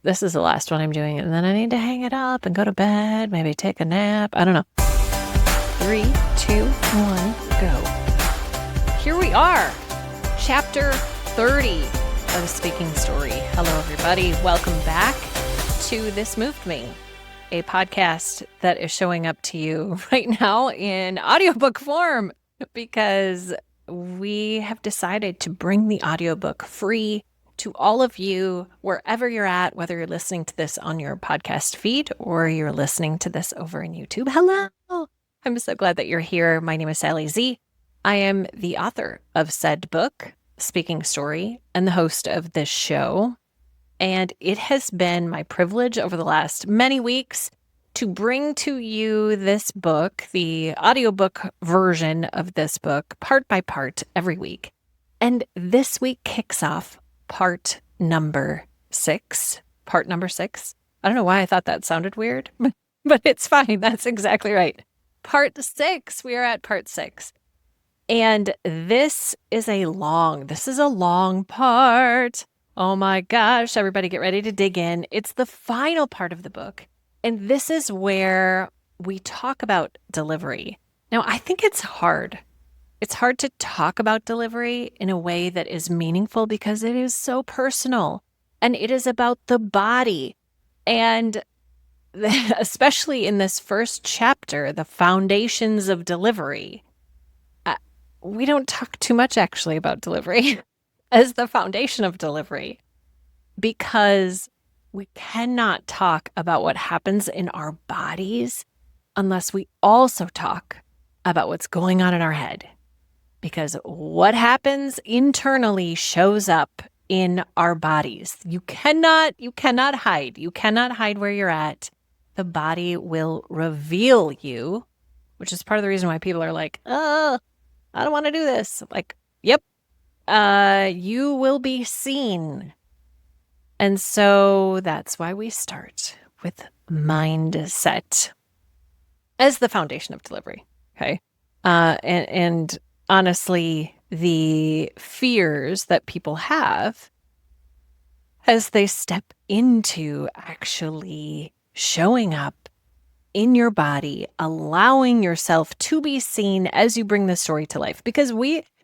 This is the last one I'm doing, and then I need to hang it up and go to bed, maybe take a nap. I don't know. 3, 2, 1, go. Here we are, chapter 30 of the Speaking Story. Hello, everybody. Welcome back to This Moved Me, a podcast that is showing up to you right now in audiobook form because we have decided to bring the audiobook free to all of you, wherever you're at, whether you're listening to this on your podcast feed or you're listening to this over in YouTube. Hello. I'm so glad that you're here. My name is Sally Z. I am the author of said book, Speaking Story, and the host of this show. And it has been my privilege over the last many weeks to bring to you this book, the audiobook version of this book, part by part every week. And this week kicks off part number 6. Part number 6. I don't know why I thought that sounded weird, but it's fine. That's exactly right. Part 6. We are at part 6. And this is a long part. Oh my gosh, everybody get ready to dig in. It's the final part of the book. And this is where we talk about delivery. Now, I think it's hard. It's hard to talk about delivery in a way that is meaningful because it is so personal and it is about the body. And especially in this first chapter, the foundations of delivery, we don't talk too much actually about delivery as the foundation of delivery because we cannot talk about what happens in our bodies unless we also talk about what's going on in our head. Because what happens internally shows up in our bodies. You cannot hide. You cannot hide where you're at. The body will reveal you, which is part of the reason why people are like, oh, I don't want to do this. Like, yep, you will be seen. And so that's why we start with mindset as the foundation of delivery. Okay. And honestly, the fears that people have as they step into actually showing up in your body, allowing yourself to be seen as you bring the story to life. Because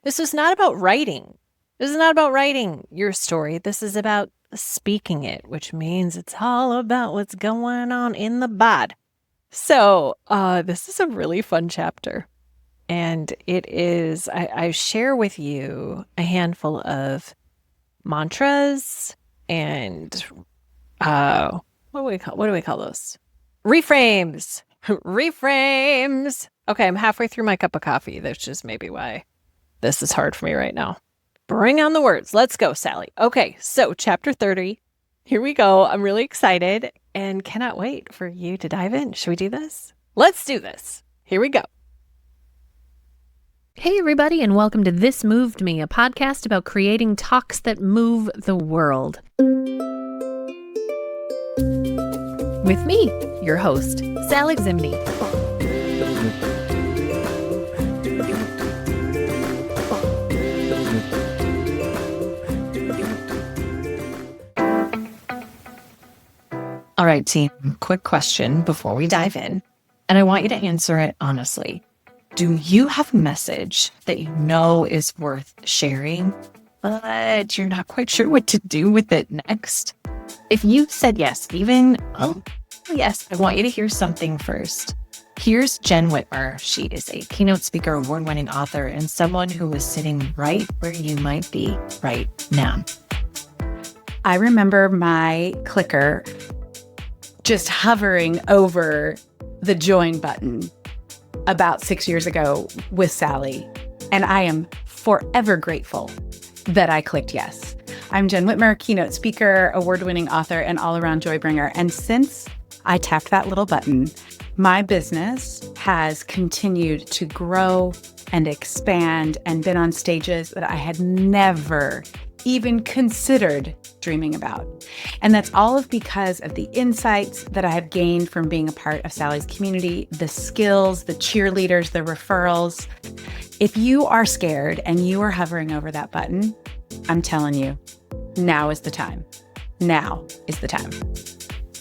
this is not about writing. This is not about writing your story. This is about speaking it, which means it's all about what's going on in the bod. So this is a really fun chapter. And it is, I share with you a handful of mantras and, what do we call those? Reframes. Reframes. Okay, I'm halfway through my cup of coffee. That's just maybe why this is hard for me right now. Bring on the words. Let's go, Sally. Okay, so chapter 30. Here we go. I'm really excited and cannot wait for you to dive in. Should we do this? Let's do this. Here we go. Hey, everybody, and welcome to This Moved Me, a podcast about creating talks that move the world. With me, your host, Sally Zimney. All right, team, quick question before we dive in, and I want you to answer it honestly. Do you have a message that you know is worth sharing, but you're not quite sure what to do with it next? If you said yes, yes, I want you to hear something first. Here's Jen Whitmer. She is a keynote speaker, award-winning author, and someone who is sitting right where you might be right now. I remember my clicker just hovering over the join button about 6 years ago with Sally, and I am forever grateful that I clicked yes. I'm Jen Whitmer, keynote speaker, award-winning author, and all-around joy bringer. And since I tapped that little button, my business has continued to grow and expand and been on stages that I had never even considered dreaming about. And that's all because of the insights that I have gained from being a part of Sally's community, the skills, the cheerleaders, the referrals. If you are scared and you are hovering over that button, I'm telling you, now is the time. now is the time.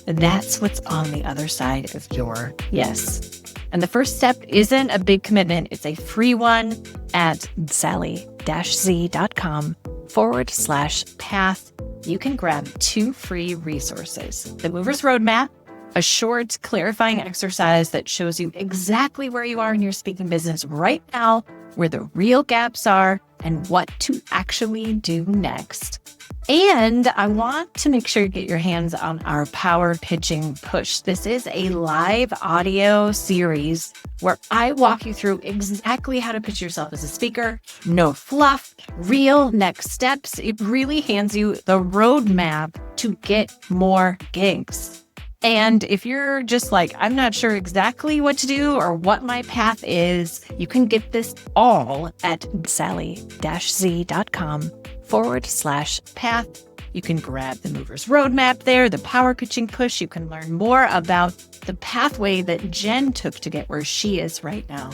That's what's on the other side of your yes. And the first step isn't a big commitment. It's a free one at sally-z.com/path. You can grab 2 free resources: the Movers Roadmap, a short, clarifying exercise that shows you exactly where you are in your speaking business right now, where the real gaps are, and what to actually do next. And I want to make sure you get your hands on our Power Pitching Push. This is a live audio series where I walk you through exactly how to pitch yourself as a speaker. No fluff, real next steps. It really hands you the roadmap to get more gigs. And if you're just like, I'm not sure exactly what to do or what my path is, you can get this all at sally-z.com/path. You can grab the Movers Roadmap there, the Power Pitching Push. You can learn more about the pathway that Jen took to get where she is right now.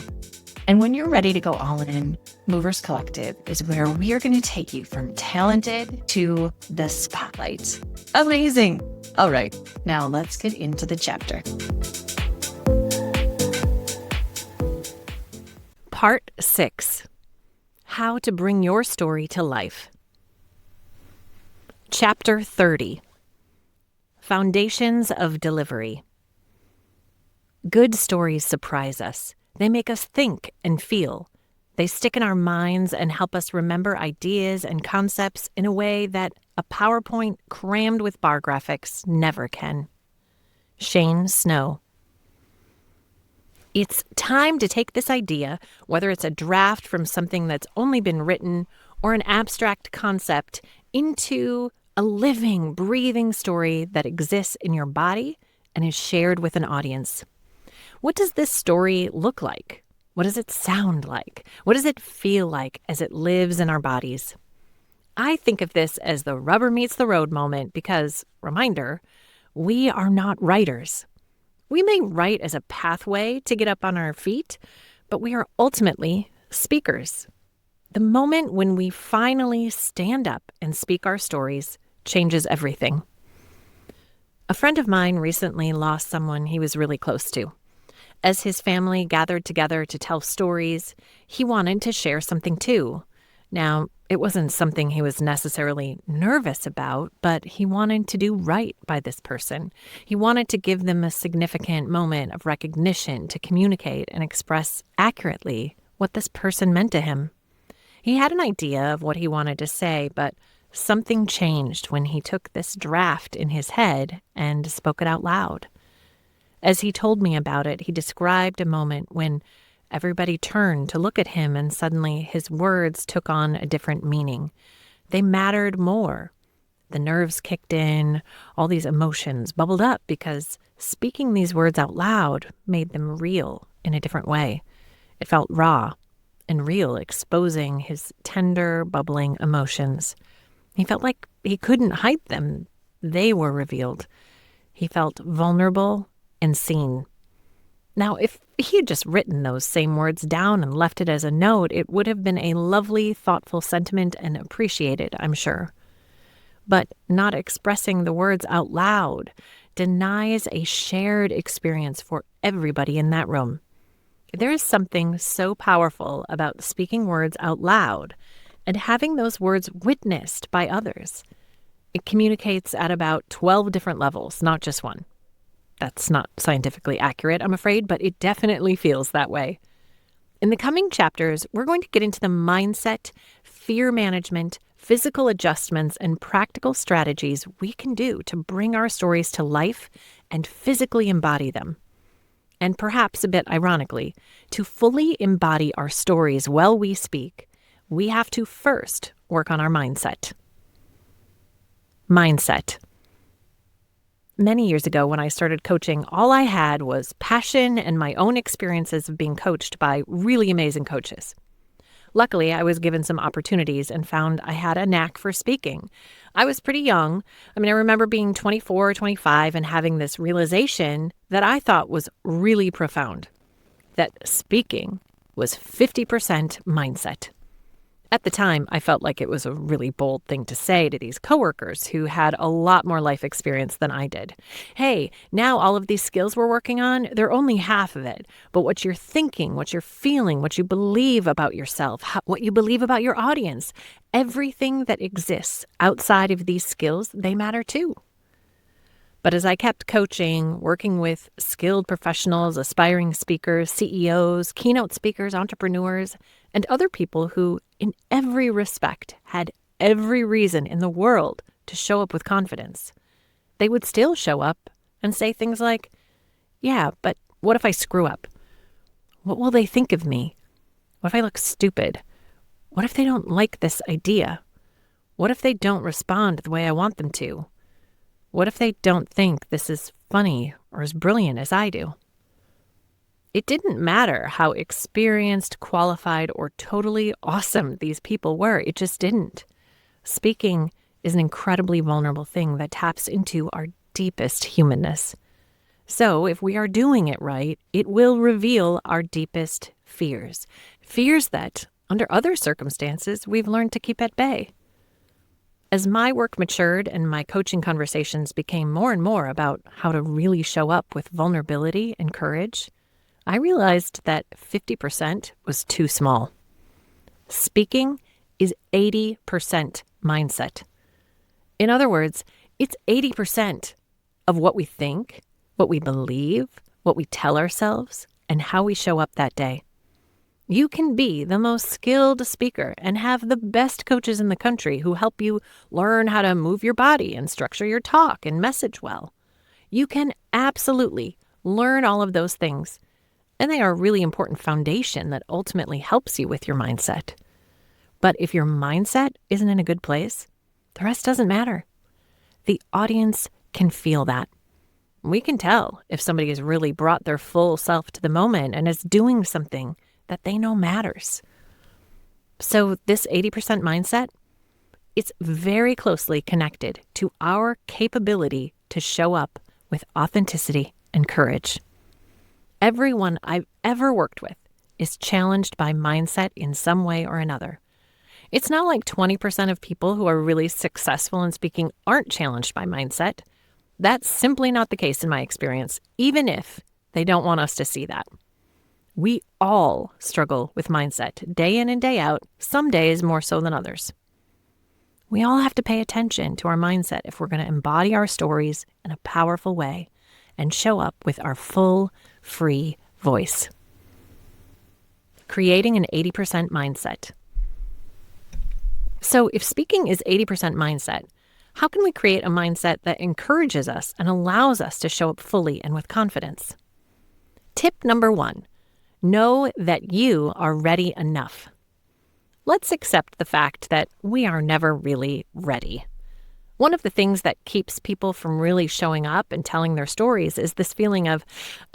And when you're ready to go all in, Movers Collective is where we are going to take you from talented to the spotlight. Amazing. All right, now let's get into the chapter. Part 6. How to bring your story to life. Chapter 30. Foundations of Delivery. Good stories surprise us. They make us think and feel. They stick in our minds and help us remember ideas and concepts in a way that a PowerPoint crammed with bar graphics never can. Shane Snow. It's time to take this idea, whether it's a draft from something that's only been written or an abstract concept, into a living, breathing story that exists in your body and is shared with an audience. What does this story look like? What does it sound like? What does it feel like as it lives in our bodies? I think of this as the rubber meets the road moment because, reminder, we are not writers. We may write as a pathway to get up on our feet, but we are ultimately speakers. The moment when we finally stand up and speak our stories changes everything. A friend of mine recently lost someone he was really close to. As his family gathered together to tell stories, he wanted to share something too. Now, it wasn't something he was necessarily nervous about, but he wanted to do right by this person. He wanted to give them a significant moment of recognition to communicate and express accurately what this person meant to him. He had an idea of what he wanted to say, but something changed when he took this draft in his head and spoke it out loud. As he told me about it, he described a moment when everybody turned to look at him and suddenly his words took on a different meaning. They mattered more. The nerves kicked in, all these emotions bubbled up because speaking these words out loud made them real in a different way. It felt raw and real, exposing his tender, bubbling emotions. He felt like he couldn't hide them. They were revealed. He felt vulnerable and seen. Now, if he had just written those same words down and left it as a note, it would have been a lovely, thoughtful sentiment and appreciated, I'm sure. But not expressing the words out loud denies a shared experience for everybody in that room. There is something so powerful about speaking words out loud and having those words witnessed by others. It communicates at about 12 different levels, not just one. That's not scientifically accurate, I'm afraid, but it definitely feels that way. In the coming chapters, we're going to get into the mindset, fear management, physical adjustments, and practical strategies we can do to bring our stories to life and physically embody them. And perhaps a bit ironically, to fully embody our stories while we speak, we have to first work on our mindset. Mindset. Many years ago, when I started coaching, all I had was passion and my own experiences of being coached by really amazing coaches. Luckily, I was given some opportunities and found I had a knack for speaking. I was pretty young. I remember being 24 or 25 and having this realization that I thought was really profound, that speaking was 50% mindset. At the time, I felt like it was a really bold thing to say to these coworkers who had a lot more life experience than I did. Hey, now all of these skills we're working on, they're only half of it. But what you're thinking, what you're feeling, what you believe about yourself, what you believe about your audience, everything that exists outside of these skills, they matter too. But as I kept coaching, working with skilled professionals, aspiring speakers, CEOs, keynote speakers, entrepreneurs, and other people who, in every respect, had every reason in the world to show up with confidence, they would still show up and say things like, yeah, but what if I screw up? What will they think of me? What if I look stupid? What if they don't like this idea? What if they don't respond the way I want them to? What if they don't think this is funny or as brilliant as I do? It didn't matter how experienced, qualified, or totally awesome these people were. It just didn't. Speaking is an incredibly vulnerable thing that taps into our deepest humanness. So if we are doing it right, it will reveal our deepest fears. Fears that, under other circumstances, we've learned to keep at bay. As my work matured and my coaching conversations became more and more about how to really show up with vulnerability and courage, I realized that 50% was too small. Speaking is 80% mindset. In other words, it's 80% of what we think, what we believe, what we tell ourselves, and how we show up that day. You can be the most skilled speaker and have the best coaches in the country who help you learn how to move your body and structure your talk and message well. You can absolutely learn all of those things, and they are a really important foundation that ultimately helps you with your mindset. But if your mindset isn't in a good place, the rest doesn't matter. The audience can feel that. We can tell if somebody has really brought their full self to the moment and is doing something that they know matters. So this 80% mindset, it's very closely connected to our capability to show up with authenticity and courage. Everyone I've ever worked with is challenged by mindset in some way or another. It's not like 20% of people who are really successful in speaking aren't challenged by mindset. That's simply not the case in my experience, even if they don't want us to see that. We all struggle with mindset, day in and day out, some days more so than others. We all have to pay attention to our mindset if we're going to embody our stories in a powerful way and show up with our full, free voice. Creating an 80% mindset. So if speaking is 80% mindset, how can we create a mindset that encourages us and allows us to show up fully and with confidence? Tip number 1. Know that you are ready enough. Let's accept the fact that we are never really ready. One of the things that keeps people from really showing up and telling their stories is this feeling of,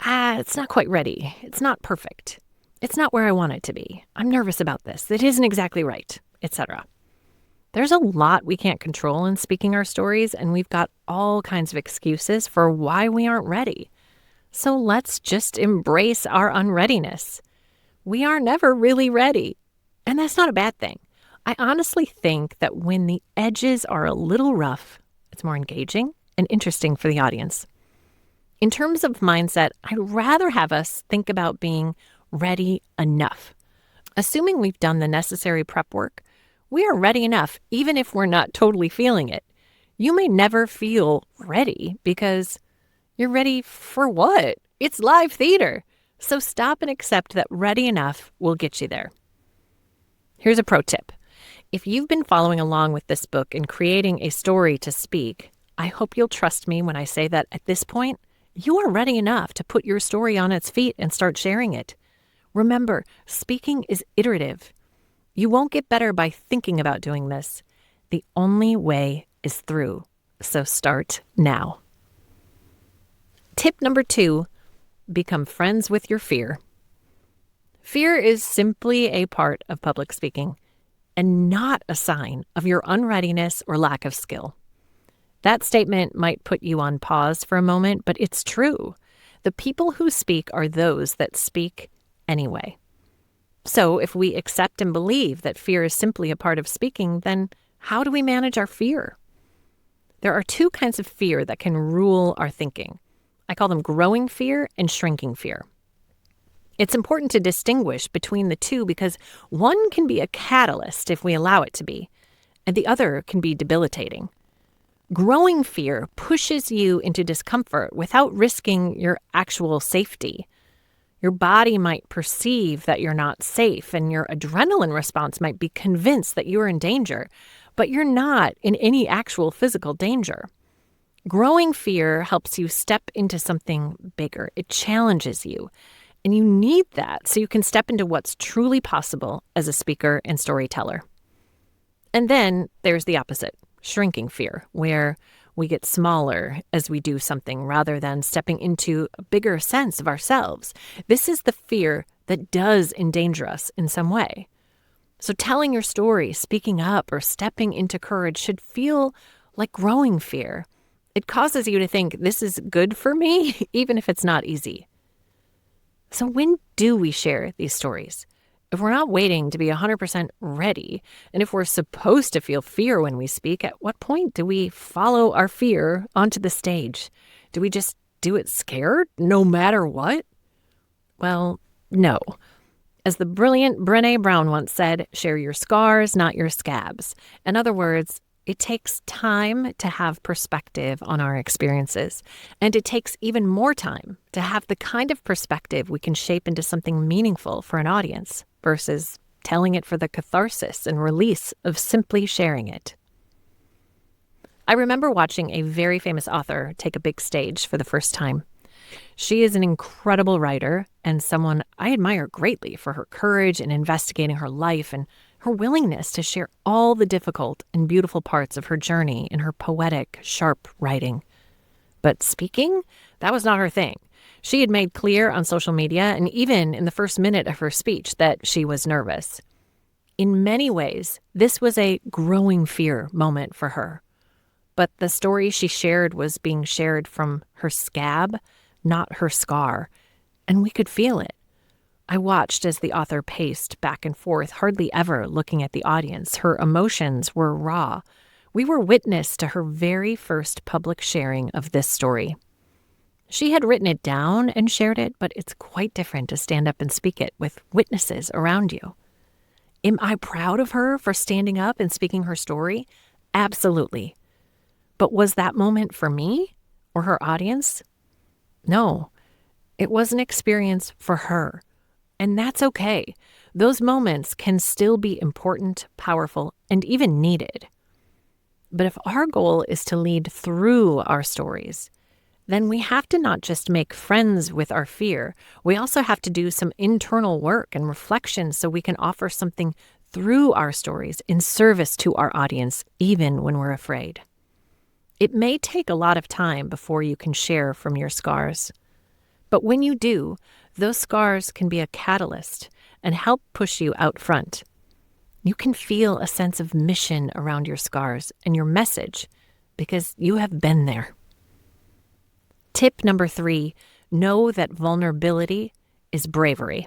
it's not quite ready. It's not perfect. It's not where I want it to be. I'm nervous about this. It isn't exactly right, etc. There's a lot we can't control in speaking our stories, and we've got all kinds of excuses for why we aren't ready. So let's just embrace our unreadiness. We are never really ready, and that's not a bad thing. I honestly think that when the edges are a little rough, it's more engaging and interesting for the audience. In terms of mindset, I'd rather have us think about being ready enough. Assuming we've done the necessary prep work, we are ready enough, even if we're not totally feeling it. You may never feel ready because you're ready for what? It's live theater. So stop and accept that ready enough will get you there. Here's a pro tip. If you've been following along with this book and creating a story to speak, I hope you'll trust me when I say that at this point, you are ready enough to put your story on its feet and start sharing it. Remember, speaking is iterative. You won't get better by thinking about doing this. The only way is through. So start now. Tip number 2, become friends with your fear. Fear is simply a part of public speaking and not a sign of your unreadiness or lack of skill. That statement might put you on pause for a moment, but it's true. The people who speak are those that speak anyway. So if we accept and believe that fear is simply a part of speaking, then how do we manage our fear? There are two kinds of fear that can rule our thinking. I call them growing fear and shrinking fear. It's important to distinguish between the two because one can be a catalyst if we allow it to be, and the other can be debilitating. Growing fear pushes you into discomfort without risking your actual safety. Your body might perceive that you're not safe, and your adrenaline response might be convinced that you are in danger, but you're not in any actual physical danger. Growing fear helps you step into something bigger. It challenges you, and you need that so you can step into what's truly possible as a speaker and storyteller. And then there's the opposite, shrinking fear, where we get smaller as we do something rather than stepping into a bigger sense of ourselves. This is the fear that does endanger us in some way. So telling your story, speaking up, or stepping into courage should feel like growing fear. It causes you to think, this is good for me, even if it's not easy. So when do we share these stories? If we're not waiting to be 100% ready, and if we're supposed to feel fear when we speak, at what point do we follow our fear onto the stage? Do we just do it scared, no matter what? Well, no. As the brilliant Brené Brown once said, share your scars, not your scabs. In other words, it takes time to have perspective on our experiences, and it takes even more time to have the kind of perspective we can shape into something meaningful for an audience versus telling it for the catharsis and release of simply sharing it. I remember watching a very famous author take a big stage for the first time. She is an incredible writer and someone I admire greatly for her courage in investigating her life and her willingness to share all the difficult and beautiful parts of her journey in her poetic, sharp writing. But speaking, that was not her thing. She had made clear on social media and even in the first minute of her speech that she was nervous. In many ways, this was a growing fear moment for her. But the story she shared was being shared from her scab, not her scar, and we could feel it. I watched as the author paced back and forth, hardly ever looking at the audience. Her emotions were raw. We were witness to her very first public sharing of this story. She had written it down and shared it, but it's quite different to stand up and speak it with witnesses around you. Am I proud of her for standing up and speaking her story? Absolutely. But was that moment for me or her audience? No, it was an experience for her. And that's okay. Those moments can still be important, powerful, and even needed. But if our goal is to lead through our stories, then we have to not just make friends with our fear. We also have to do some internal work and reflection so we can offer something through our stories in service to our audience, even when we're afraid. It may take a lot of time before you can share from your scars. But when you do, those scars can be a catalyst and help push you out front. You can feel a sense of mission around your scars and your message because you have been there. Tip number 3, know that vulnerability is bravery.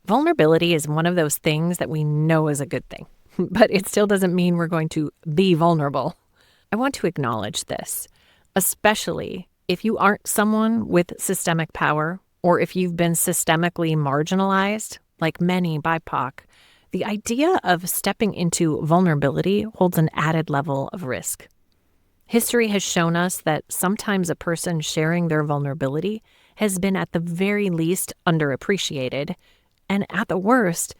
Vulnerability is one of those things that we know is a good thing, but it still doesn't mean we're going to be vulnerable. I want to acknowledge this, especially if you aren't someone with systemic power or if you've been systemically marginalized, like many BIPOC. The idea of stepping into vulnerability holds an added level of risk. History has shown us that sometimes a person sharing their vulnerability has been at the very least underappreciated, and at the worst,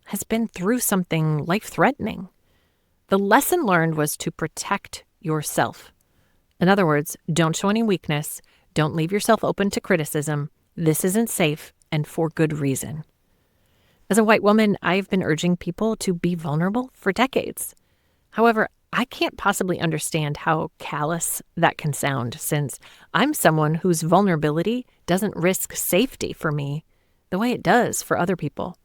has been through something life-threatening. The lesson learned was to protect yourself. In other words, don't show any weakness, don't leave yourself open to criticism. This isn't safe, and for good reason. As a white woman, I've been urging people to be vulnerable for decades. However, I can't possibly understand how callous that can sound, since I'm someone whose vulnerability doesn't risk safety for me the way it does for other people.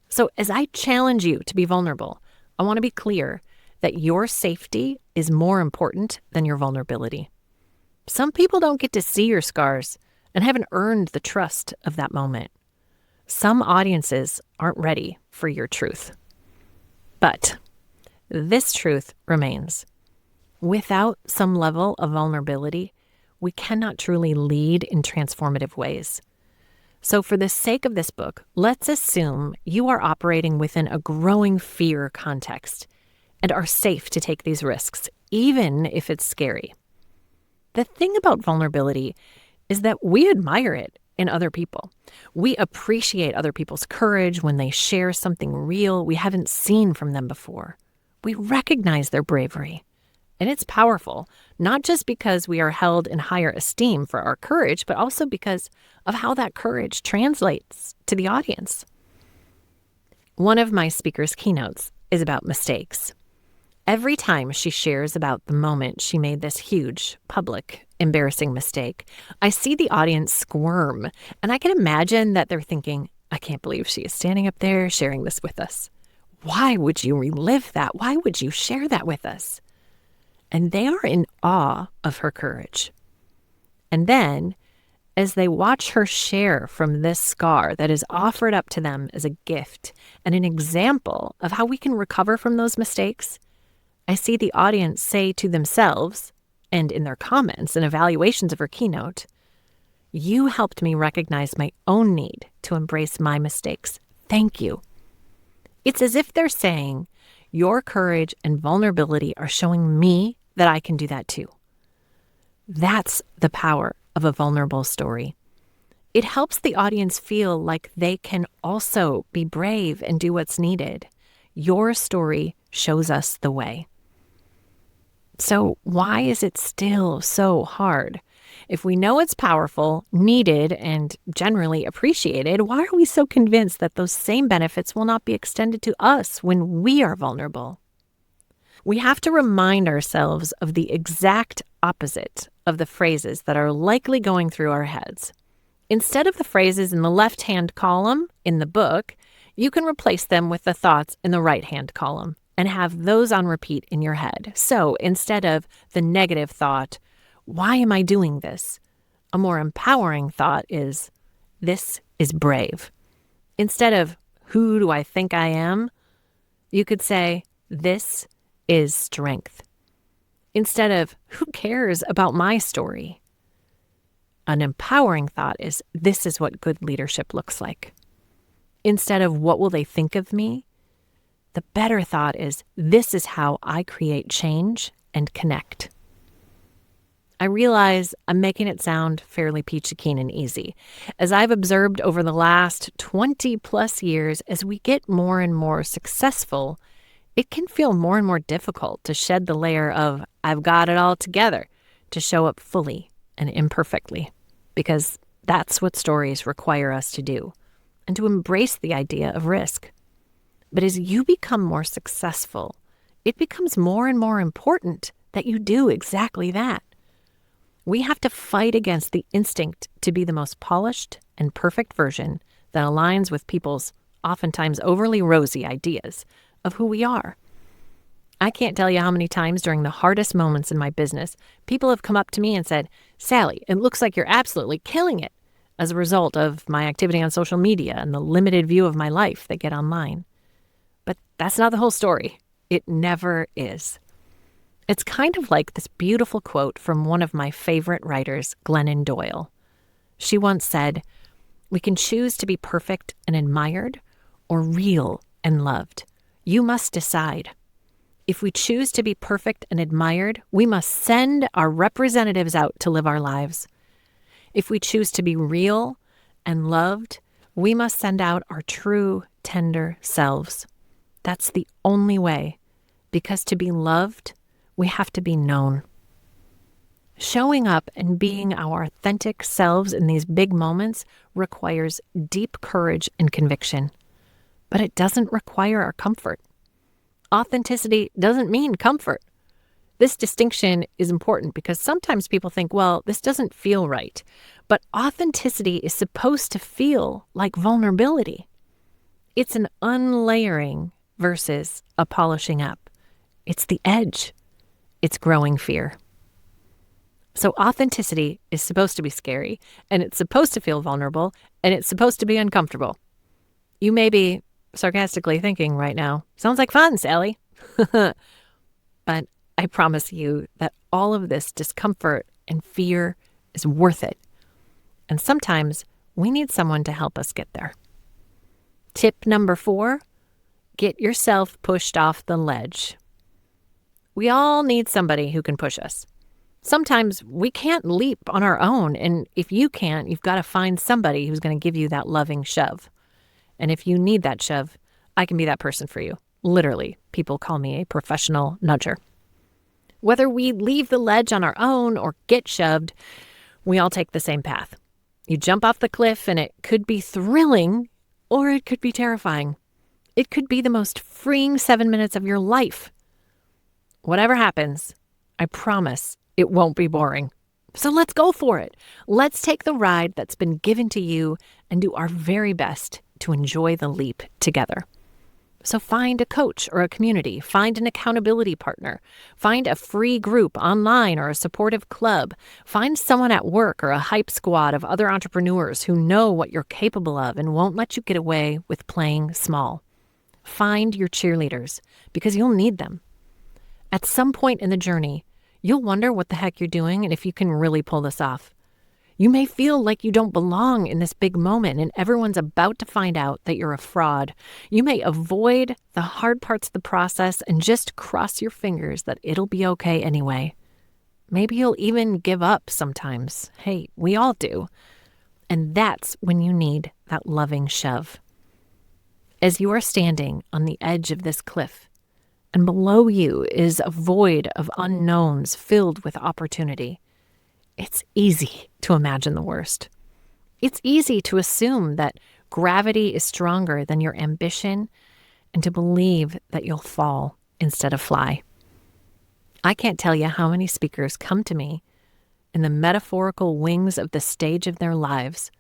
So as I challenge you to be vulnerable, I want to be clear that your safety is more important than your vulnerability. Some people don't get to see your scars and haven't earned the trust of that moment. Some audiences aren't ready for your truth. But this truth remains. Without some level of vulnerability, we cannot truly lead in transformative ways. So for the sake of this book, let's assume you are operating within a growing fear context and are safe to take these risks, even if it's scary. The thing about vulnerability is that we admire it in other people. We appreciate other people's courage when they share something real we haven't seen from them before. We recognize their bravery. And it's powerful, not just because we are held in higher esteem for our courage, but also because of how that courage translates to the audience. One of my speaker's keynotes is about mistakes. Every time she shares about the moment she made this huge, public, embarrassing mistake, I see the audience squirm, and I can imagine that they're thinking, I can't believe she is standing up there sharing this with us. Why would you relive that? Why would you share that with us? And they are in awe of her courage. And then, as they watch her share from this scar that is offered up to them as a gift and an example of how we can recover from those mistakes, I see the audience say to themselves, and in their comments and evaluations of her keynote, "You helped me recognize my own need to embrace my mistakes. Thank you." It's as if they're saying, your courage and vulnerability are showing me that I can do that too. That's the power of a vulnerable story. It helps the audience feel like they can also be brave and do what's needed. Your story shows us the way. So why is it still so hard? If we know it's powerful, needed, and generally appreciated, why are we so convinced that those same benefits will not be extended to us when we are vulnerable? We have to remind ourselves of the exact opposite of the phrases that are likely going through our heads. Instead of the phrases in the left-hand column in the book, you can replace them with the thoughts in the right-hand column and have those on repeat in your head. So instead of the negative thought, why am I doing this? A more empowering thought is, this is brave. Instead of, who do I think I am? You could say, this is strength. Instead of, who cares about my story? An empowering thought is, this is what good leadership looks like. Instead of, what will they think of me? The better thought is, this is how I create change and connect. I realize I'm making it sound fairly peachy keen and easy. As I've observed over the last 20 plus years, as we get more and more successful, it can feel more and more difficult to shed the layer of, I've got it all together, to show up fully and imperfectly, because that's what stories require us to do, and to embrace the idea of risk. But as you become more successful, it becomes more and more important that you do exactly that. We have to fight against the instinct to be the most polished and perfect version that aligns with people's oftentimes overly rosy ideas of who we are. I can't tell you how many times during the hardest moments in my business, people have come up to me and said, Sally, it looks like you're absolutely killing it as a result of my activity on social media and the limited view of my life they get online. But that's not the whole story. It never is. It's kind of like this beautiful quote from one of my favorite writers, Glennon Doyle. She once said, "We can choose to be perfect and admired or real and loved. You must decide. If we choose to be perfect and admired, we must send our representatives out to live our lives. If we choose to be real and loved, we must send out our true, tender selves. That's the only way, because to be loved, we have to be known." Showing up and being our authentic selves in these big moments requires deep courage and conviction, but it doesn't require our comfort. Authenticity doesn't mean comfort. This distinction is important because sometimes people think, well, this doesn't feel right. But authenticity is supposed to feel like vulnerability. It's an unlayering versus a polishing up. It's the edge. It's growing fear. So authenticity is supposed to be scary, and it's supposed to feel vulnerable, and it's supposed to be uncomfortable. You may be sarcastically thinking right now, sounds like fun, Sally. But I promise you that all of this discomfort and fear is worth it. And sometimes we need someone to help us get there. Tip number 4, get yourself pushed off the ledge. We all need somebody who can push us. Sometimes we can't leap on our own, and if you can't, you've got to find somebody who's going to give you that loving shove. And if you need that shove, I can be that person for you. Literally, people call me a professional nudger. Whether we leave the ledge on our own or get shoved, we all take the same path. You jump off the cliff and it could be thrilling or it could be terrifying. It could be the most freeing 7 minutes of your life. Whatever happens, I promise it won't be boring. So let's go for it. Let's take the ride that's been given to you and do our very best to enjoy the leap together. So find a coach or a community, find an accountability partner, find a free group online or a supportive club, find someone at work or a hype squad of other entrepreneurs who know what you're capable of and won't let you get away with playing small. Find your cheerleaders because you'll need them. At some point in the journey, you'll wonder what the heck you're doing and if you can really pull this off. You may feel like you don't belong in this big moment and everyone's about to find out that you're a fraud. You may avoid the hard parts of the process and just cross your fingers that it'll be okay anyway. Maybe you'll even give up sometimes. Hey, we all do. And that's when you need that loving shove. As you are standing on the edge of this cliff, and below you is a void of unknowns filled with opportunity, it's easy to imagine the worst. It's easy to assume that gravity is stronger than your ambition and to believe that you'll fall instead of fly. I can't tell you how many speakers come to me in the metaphorical wings of the stage of their lives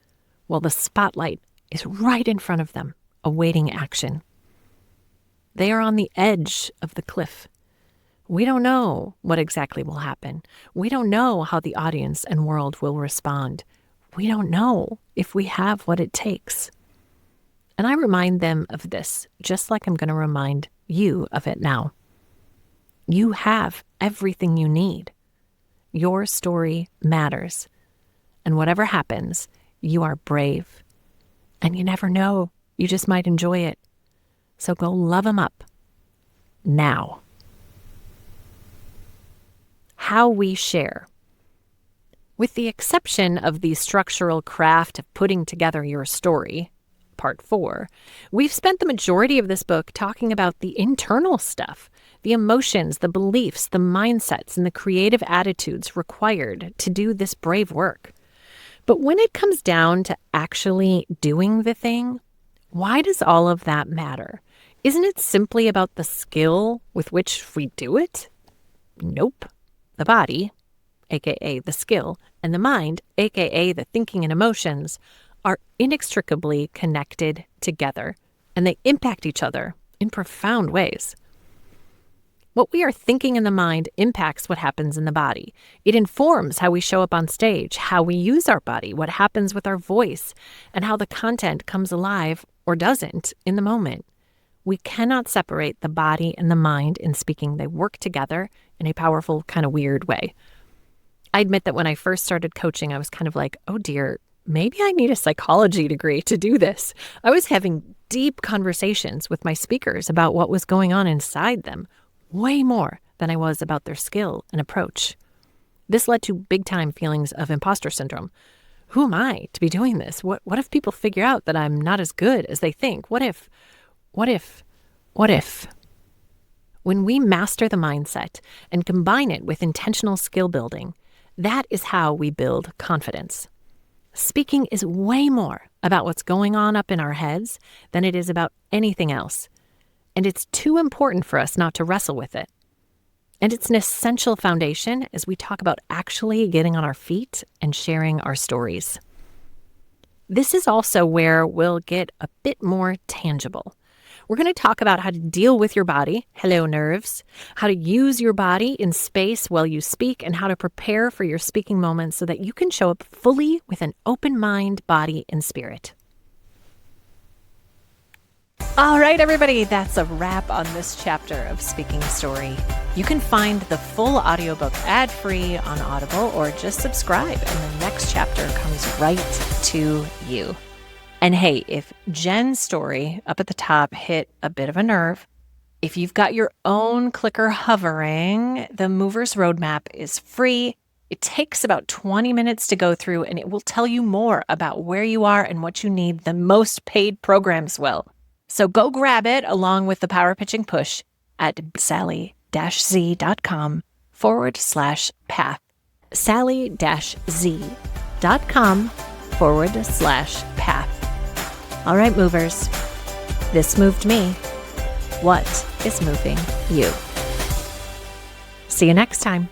while the spotlight is right in front of them, awaiting action. They are on the edge of the cliff. We don't know what exactly will happen. We don't know how the audience and world will respond. We don't know if we have what it takes. And I remind them of this, just like I'm going to remind you of it now. You have everything you need. Your story matters. And whatever happens, you are brave. And you never know. You just might enjoy it. So go love them up. Now. How we share. With the exception of the structural craft of putting together your story, part 4, we've spent the majority of this book talking about the internal stuff, the emotions, the beliefs, the mindsets, and the creative attitudes required to do this brave work. But when it comes down to actually doing the thing, why does all of that matter? Isn't it simply about the skill with which we do it? Nope. The body, aka the skill, and the mind, aka the thinking and emotions, are inextricably connected together, and they impact each other in profound ways. What we are thinking in the mind impacts what happens in the body. It informs how we show up on stage, how we use our body, what happens with our voice, and how the content comes alive or doesn't in the moment. We cannot separate the body and the mind in speaking. They work together in a powerful, kind of weird way. I admit that when I first started coaching, I was kind of like, oh dear, maybe I need a psychology degree to do this. I was having deep conversations with my speakers about what was going on inside them, way more than I was about their skill and approach. This led to big-time feelings of imposter syndrome. Who am I to be doing this? What if people figure out that I'm not as good as they think? What if? When we master the mindset and combine it with intentional skill building, that is how we build confidence. Speaking is way more about what's going on up in our heads than it is about anything else. And it's too important for us not to wrestle with it. And it's an essential foundation as we talk about actually getting on our feet and sharing our stories. This is also where we'll get a bit more tangible. We're going to talk about how to deal with your body, hello nerves, how to use your body in space while you speak, and how to prepare for your speaking moments so that you can show up fully with an open mind, body, and spirit. All right, everybody, that's a wrap on this chapter of Speaking Story. You can find the full audiobook ad-free on Audible or just subscribe and the next chapter comes right to you. And hey, if Jen's story up at the top hit a bit of a nerve, if you've got your own clicker hovering, the Movers Roadmap is free. It takes about 20 minutes to go through, and it will tell you more about where you are and what you need the most paid programs will. So go grab it along with the Power Pitching Push at sally-z.com/path. sally-z.com/path. All right, movers. This moved me. What is moving you? See you next time.